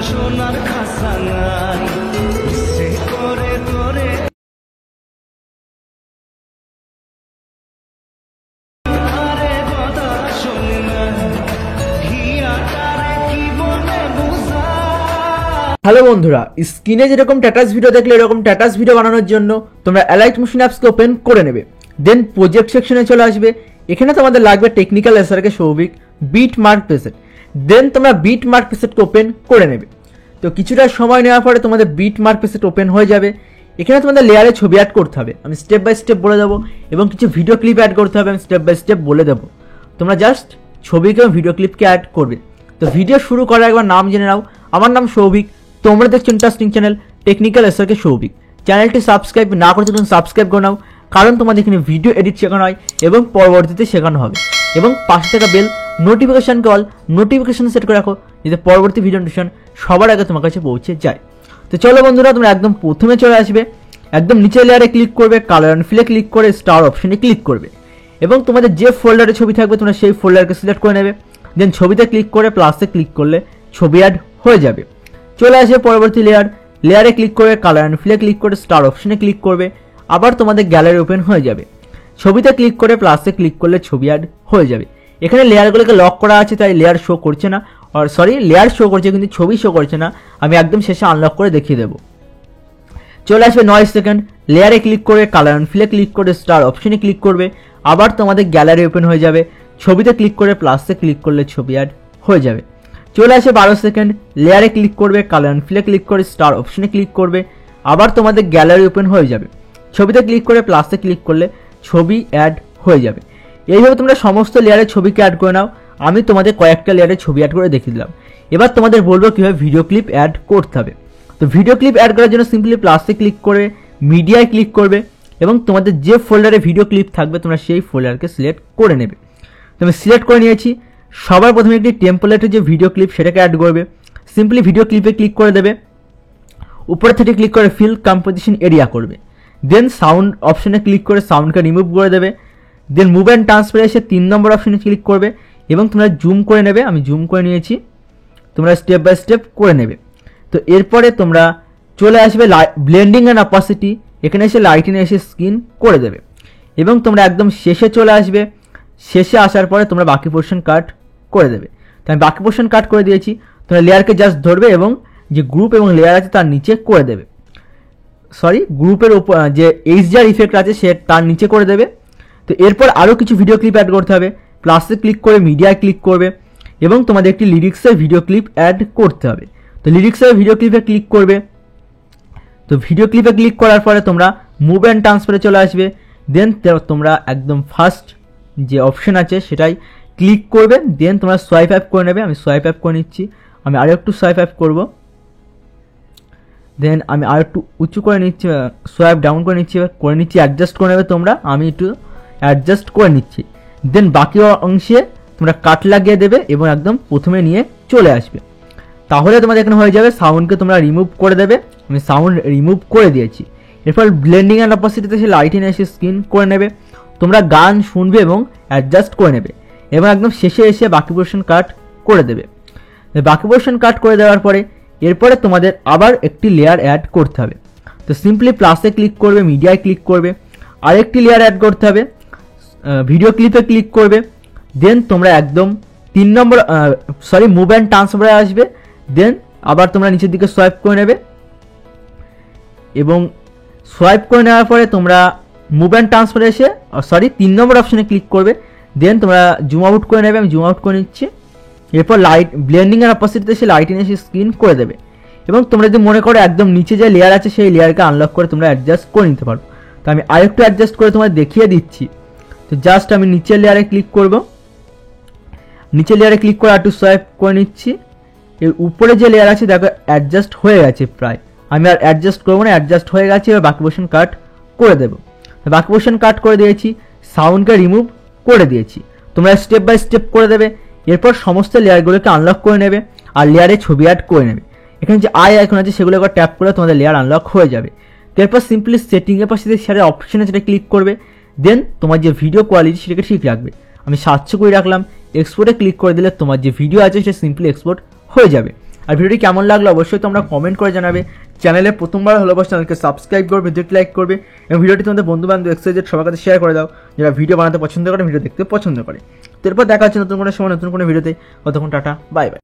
সোনার খাসা নাই ইচ্ছে করে তোরে আরে কথা শোন না হিয়াটারে কি বলে বুঝা। হ্যালো বন্ধুরা, স্ক্রিনে যেরকম ট্যাটাস ভিডিও দেখলে এরকম ট্যাটাস ভিডিও বানানোর জন্য তোমরা অ্যালাইট মোশন অ্যাপসকে ওপেন করে নেবে। দেন প্রজেক্ট সেকশনে চলে আসবে। এখানে তোমাদের লাগবে technical SRK Souvik beat mark preset. Then তোমরা বিট মার্ক প্রেসেটকে ওপেন করে নেবে। তো কিছুটা সময় নেওয়ার পরে তোমাদের বিট মার্ক প্রেসেট ওপেন হয়ে যাবে। এখানে তোমাদের লেয়ারে ছবি অ্যাড করতে হবে, আমি স্টেপ বাই স্টেপ বলে দেবো, এবং কিছু ভিডিও ক্লিপ অ্যাড করতে হবে, আমি স্টেপ বাই স্টেপ বলে দেবো। তোমরা জাস্ট ছবিকে এবং ভিডিও ক্লিপকে অ্যাড করবে। তো ভিডিও শুরু করার একবার নাম জেনে নাও। আমার নাম সৌভিক, তোমরা দেখছো interesting channel technical SRK Souvik. চ্যানেলটি সাবস্ক্রাইব না করতে তুমি সাবস্ক্রাইব করে নাও, কারণ তোমাদের এখানে ভিডিও এডিট শেখানো হয় এবং পরবর্তীতে শেখানো হবে। এবং পাশে থাকা বেল নোটিফিকেশানকে অল নোটিফিকেশান সেট করে রাখো, যাতে পরবর্তী ভিডিও নোটিফিকেশন সবার আগে তোমার কাছে পৌঁছে যায়। তো চলো বন্ধুরা, তোমরা একদম প্রথমে চলে আসবে, একদম নিচে লেয়ারে ক্লিক করবে, কালার অ্যান্ড ফিলে ক্লিক করে স্টার অপশনে ক্লিক করবে, এবং তোমাদের যে ফোল্ডারে ছবি থাকবে তোমরা সেই ফোল্ডারকে সিলেক্ট করে নেবে। দেন ছবিতে ক্লিক করে প্লাসে ক্লিক করলে ছবি অ্যাড হয়ে যাবে। চলে আসবে পরবর্তী লেয়ারে ক্লিক করে কালার অ্যান্ড ফিলে ক্লিক করে স্টার অপশনে ক্লিক করবে, আবার তোমাদের গ্যালারি ওপেন হয়ে যাবে। ছবিতে ক্লিক করে প্লাসে ক্লিক করলে ছবি অ্যাড হয়ে যাবে। এখানে লেয়ারগুলোকে লক করা আছে, তাই লেয়ার শো করছে না, আর সরি লেয়ার শো করছে কিন্তু ছবি শো করছে না। আমি একদম শেষে আনলক করে দেখিয়ে দেবো। চলে আসবে 9 সেকেন্ড, লেয়ারে ক্লিক করে কালার অ্যান্ড ফিলে ক্লিক করে স্টার অপশনে ক্লিক করবে, আবার তোমাদের গ্যালারি ওপেন হয়ে যাবে। ছবিতে ক্লিক করে প্লাসে ক্লিক করলে ছবি অ্যাড হয়ে যাবে। চলে আসে 12 সেকেন্ড, লেয়ারে ক্লিক করবে, কালার অ্যান্ড ফিলে ক্লিক করে স্টার অপশনে ক্লিক করবে, আবার তোমাদের গ্যালারি ওপেন হয়ে যাবে। ছবিতে ক্লিক করে প্লাসে ক্লিক করলে ছবি অ্যাড হয়ে যাবে। এইভাবে তোমরা সমস্ত লেয়ারের ছবিকে অ্যাড করে নাও। আমি তোমাদের কয়েকটা লেয়ারের ছবি অ্যাড করে দেখিয়ে দিলাম। এবার তোমাদের বলবো কীভাবে ভিডিও ক্লিপ অ্যাড করতে হবে। তো ভিডিও ক্লিপ অ্যাড করার জন্য সিম্পলি প্লাসে ক্লিক করে মিডিয়ায় ক্লিক করবে, এবং তোমাদের যে ফোল্ডারে ভিডিও ক্লিপ থাকবে তোমরা সেই ফোল্ডারকে সিলেক্ট করে নেবে। তো আমি সিলেক্ট করে নিয়েছি। সবার প্রথমে একটি টেম্পলেটের যে ভিডিও ক্লিপ সেটাকে অ্যাড করবে। সিম্পলি ভিডিও ক্লিপে ক্লিক করে দেবে, উপরে থেকে ক্লিক করে ফিল কম্পোজিশন এরিয়া করবে। দেন সাউন্ড অপশনে ক্লিক করে সাউন্ডকে রিমুভ করে দেবে। দেন মুভ অ্যান্ড ট্রান্সফারে এসে 3 নম্বর অপশনে ক্লিক করবে, এবং তোমরা জুম করে নেবে। আমি জুম করে নিয়েছি, তোমরা স্টেপ বাই স্টেপ করে নেবে। তো এরপরে তোমরা চলে আসবে ব্লেন্ডিং অ্যান্ড অপাসিটি, এখানে এসে লাইটিনে এসে স্ক্রিন করে দেবে, এবং তোমরা একদম শেষে চলে আসবে। শেষে আসার পরে তোমরা বাকি পোর্শন কাট করে দেবে। তো আমি বাকি পোর্শন কাট করে দিয়েছি। তোমরা লেয়ারকে জাস্ট ধরবে এবং যে গ্রুপ এবং লেয়ার আছে তার নিচে করে দেবে, সরি গ্রুপের উপর যে এইচডিআর ইফেক্ট আছে সে তার নিচে করে দেবে। তো এরপর আরও কিছু ভিডিও ক্লিপ অ্যাড করতে হবে। প্লাসে ক্লিক করে মিডিয়ায় ক্লিক করবে, এবং তোমাদের একটি লিরিক্সের ভিডিও ক্লিপ অ্যাড করতে হবে। তো লিরিক্সের ভিডিও ক্লিপে ক্লিক করবে। তো ভিডিও ক্লিপে ক্লিক করার পরে তোমরা মুভ অ্যান্ড ট্রান্সফারে চলে আসবে। দেন তোমরা একদম ফার্স্ট যে অপশন আছে সেটাই ক্লিক করবে। দেন তোমরা সোয়াইপ অ্যাপ করে নেবে। আমি সোয়াইপ অ্যাপ করে নিচ্ছি, আমি আরও একটু সোয়াইপ অ্যাপ করবো। দেন আমি আর একটু উঁচু করে নিচ্ছি, সোয়াইপ ডাউন করে নিচ্ছি, অ্যাডজাস্ট করে নেবে তোমরা। আমি একটু অ্যাডজাস্ট করে নিচ্ছি। দেন বাকি অংশে তোমরা কাট লাগিয়ে দেবে এবং একদম প্রথমে নিয়ে চলে আসবে। তাহলে তোমাদের এখানে হয়ে যাবে। সাউন্ডকে তোমরা রিমুভ করে দেবে, আমি সাউন্ড রিমুভ করে দিয়েছি। এরপর ব্লেন্ডিং অ্যান্ড অপাসিটিতে এসে লাইটিনে এসে স্ক্রিন করে নেবে। তোমরা গান শুনবে এবং অ্যাডজাস্ট করে নেবে, এবং একদম শেষে এসে বাকি পোর্শন কাট করে দেবে। বাকি পোর্শন কাট করে দেওয়ার পরে এরপরে তোমাদের আবার একটি লেয়ার অ্যাড করতে হবে। তো সিম্পলি প্লাসে ক্লিক করবে, মিডিয়ায় ক্লিক করবে, আরেকটি লেয়ার অ্যাড করতে হবে। ভিডিও ক্লিপে ক্লিক করবে। দেন তোমরা একদম 3 নম্বর মুভ অ্যান্ড ট্রান্সফারে আসবে। দেন আবার তোমরা নিচের দিকে সোয়াইপ করে নেবে, এবং সোয়াইপ করে নেওয়ার পরে তোমরা মুভ অ্যান্ড ট্রান্সফারে এসে 3 নম্বর অপশনে ক্লিক করবে। দেন তোমরা জুম আউট করে নেবে, আমি জুম আউট করে নিচ্ছি। এরপর ব্লেন্ডিং এর অপোজিটে এসে লাইটিনে এসে স্ক্রিন করে দেবে, এবং তোমরা যদি মনে করো একদম নিচে যে লেয়ার আছে সেই লেয়ারকে আনলক করে তোমরা অ্যাডজাস্ট করে নিতে পারো। তো আমি আরেকটু অ্যাডজাস্ট করে তোমাদের দেখিয়ে দিচ্ছি। তো জাস্ট আমি নিচের লেয়ারে ক্লিক করব, নিচের লেয়ারে ক্লিক করে একটু সোয়াইপ করে নিচ্ছি। এর উপরে যে লেয়ার আছে দেখো অ্যাডজাস্ট হয়ে গেছে প্রায়, আমি আর অ্যাডজাস্ট করবো না, অ্যাডজাস্ট হয়ে গেছে। এবার বাকি পোর্শন কাট করে দেবো। বাকি পোর্শন কাট করে দিয়েছি, সাউন্ডকে রিমুভ করে দিয়েছি। তোমরা স্টেপ বাই স্টেপ করে দেবে। এরপর সমস্ত লেয়ারগুলোকে আনলক করে নেবে আর লেয়ারে ছবি অ্যাড করে নেবে। এখানে যে আই আইকন আছে সেগুলো একবার ট্যাপ করে তোমাদের লেয়ার আনলক হয়ে যাবে। এরপর সিম্পলি সেটিংয়ের পাশে যে শেয়ারের অপশন আছে সেটা ক্লিক করবে। দেন তোমার যে ভিডিও কোয়ালিটি সেটাকে ঠিক রাখবে। আমি 700 করে রাখলাম। এক্সপোর্টে ক্লিক করে দিলে তোমার যে ভিডিও আছে সেটা সিম্পলি এক্সপোর্ট হয়ে যাবে। আর ভিডিওটি কেমন লাগলো অবশ্যই তোমরা কমেন্ট করে জানাবে। চ্যানেলে প্রথমবার হলো বস চ্যানেলকে সাবস্ক্রাইব করবে, ভিডিওটি লাইক করবে এবং ভিডিওটি তোমাদের বন্ধুবান্ধব এক্সাইজেড সবার কাছে শেয়ার করে দাও যারা ভিডিও বানাতে পছন্দ করে, ভিডিও দেখতে পছন্দ করে। তো এরপর দেখা হচ্ছে নতুন কোনো সময় নতুন কোনো ভিডিওতে। ততক্ষণ টাটা, বাই বাই।